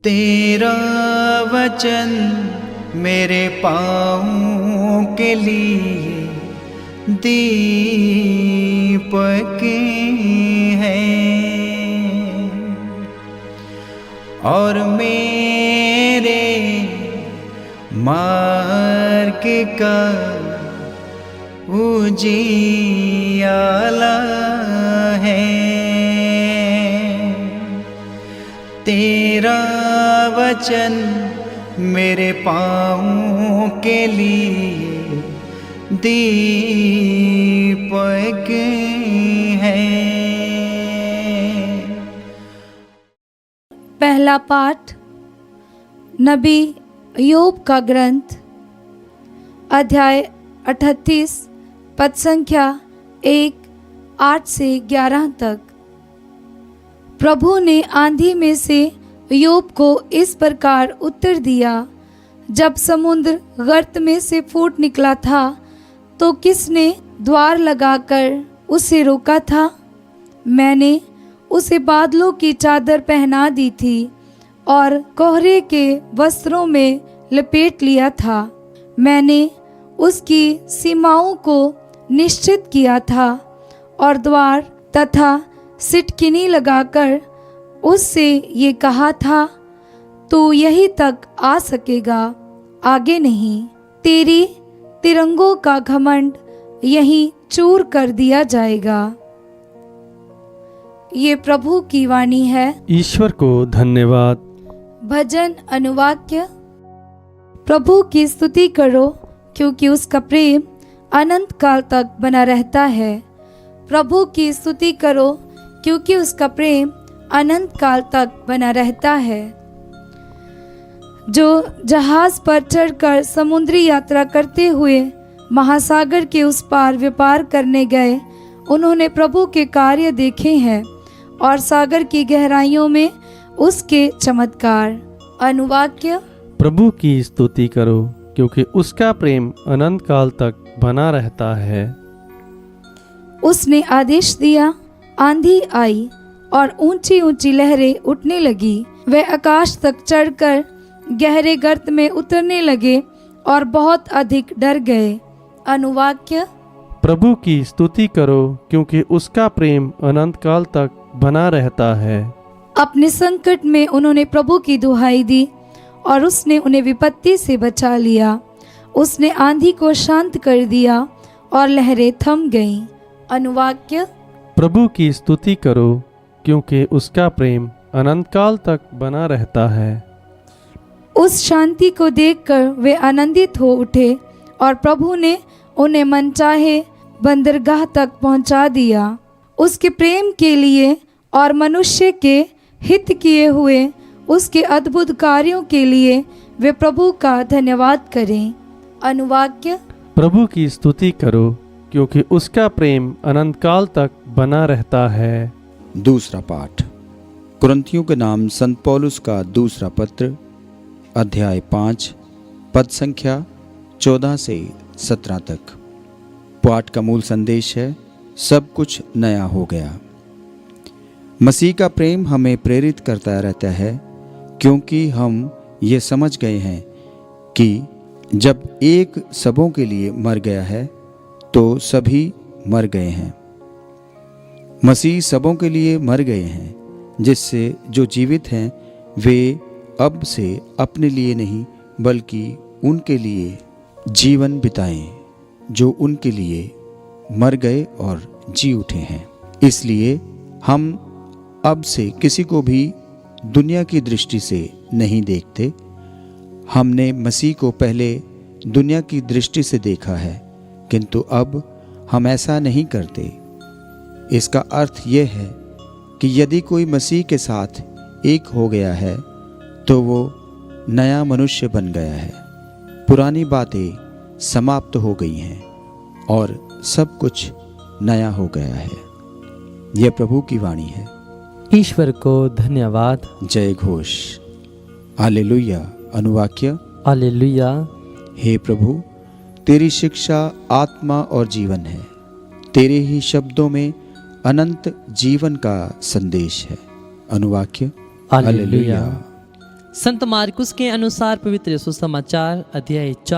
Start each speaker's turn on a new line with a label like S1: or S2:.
S1: तेरा वचन मेरे पाँव के लिए दीपक है और मेरे मार्ग का उजियाला है। तेरा वचन मेरे पाँव के लिए दीपक है।
S2: पहला पाठ नबी ईयोब का ग्रंथ, अध्याय 38, पद संख्या 1, 8 से 11 तक। प्रभु ने आंधी में से ईयोब को इस प्रकार उत्तर दिया, जब समुद्र गर्त में से फूट निकला था तो किसने द्वार लगाकर उसे रोका था? मैंने उसे बादलों की चादर पहना दी थी और कोहरे के वस्त्रों में लपेट लिया था। मैंने उसकी सीमाओं को निश्चित किया था और द्वार तथा सिटकिनी लगाकर उससे ये कहा था, तू यहीं तक आ सकेगा, आगे नहीं। तेरी तिरंगों का घमंड यहीं चूर कर दिया जाएगा। ये प्रभु की वाणी है।
S3: ईश्वर को धन्यवाद।
S2: भजन अनुवाक्य। प्रभु की स्तुति करो, क्योंकि उसका प्रेम अनंत काल तक बना रहता है। प्रभु की स्तुति करो, क्योंकि उसका प्रेम अनंत काल तक बना रहता है। जो जहाज पर चढ़कर समुद्री यात्रा करते हुए महासागर के उस पार व्यापार करने गए, उन्होंने प्रभु के कार्य देखे हैं और सागर की गहराइयों में उसके चमत्कार। अनुवाक्य।
S3: प्रभु की स्तुति करो, क्योंकि उसका प्रेम अनंत काल तक बना रहता है।
S2: उसने आदेश दिया, आंधी आई और ऊंची ऊंची लहरें उठने लगी। वे आकाश तक चढ़कर गहरे गर्त में उतरने लगे और बहुत अधिक डर गए। अनुवाक्य।
S3: प्रभु की स्तुति करो, क्योंकि उसका प्रेम अनंत काल तक बना रहता है।
S2: अपने संकट में उन्होंने प्रभु की दुहाई दी और उसने उन्हें विपत्ति से बचा लिया। उसने आंधी को शांत कर दिया और लहरें थम गईं। अनुवाक्य।
S3: प्रभु की स्तुति करो, क्योंकि उसका प्रेम अनंत काल तक बना रहता है।
S2: उस शांति को देखकर वे आनंदित हो उठे और प्रभु ने उन्हें मनचाहे बंदरगाह तक पहुंचा दिया। उसके प्रेम के लिए और मनुष्य के हित किए हुए उसके अद्भुत कार्यों के लिए वे प्रभु का धन्यवाद करें। अनुवाक्य।
S3: प्रभु की स्तुति करो, क्योंकि उसका प्रेम अनंत काल तक बना रहता है।
S4: दूसरा पाठ कुरिन्थियों के नाम संत पौलुस का दूसरा पत्र, अध्याय 5, पद संख्या 14 से 17 तक। पाठ का मूल संदेश है, सब कुछ नया हो गया। मसीह का प्रेम हमें प्रेरित करता रहता है, क्योंकि हम ये समझ गए हैं कि जब एक सबों के लिए मर गया है तो सभी मर गए हैं। मसीह सबों के लिए मर गए हैं, जिससे जो जीवित हैं वे अब से अपने लिए नहीं बल्कि उनके लिए जीवन बिताएं, जो उनके लिए मर गए और जी उठे हैं। इसलिए हम अब से किसी को भी दुनिया की दृष्टि से नहीं देखते। हमने मसीह को पहले दुनिया की दृष्टि से देखा है, किंतु अब हम ऐसा नहीं करते। इसका अर्थ यह है कि यदि कोई मसीह के साथ एक हो गया है तो वो नया मनुष्य बन गया है। पुरानी बातें समाप्त हो गई हैं और सब कुछ नया हो गया है। यह प्रभु की वाणी है।
S5: ईश्वर को धन्यवाद।
S4: जय घोष। हालेलुया। अनुवाक्य।
S5: हालेलुया।
S4: हे प्रभु, तेरी शिक्षा आत्मा और जीवन है। तेरे ही शब्दों में अनंत जीवन का संदेश है। अनुवाक्य। हालेलुया।
S5: संत मार्कुस के अनुसार पवित्र सुसमाचार अध्याय 4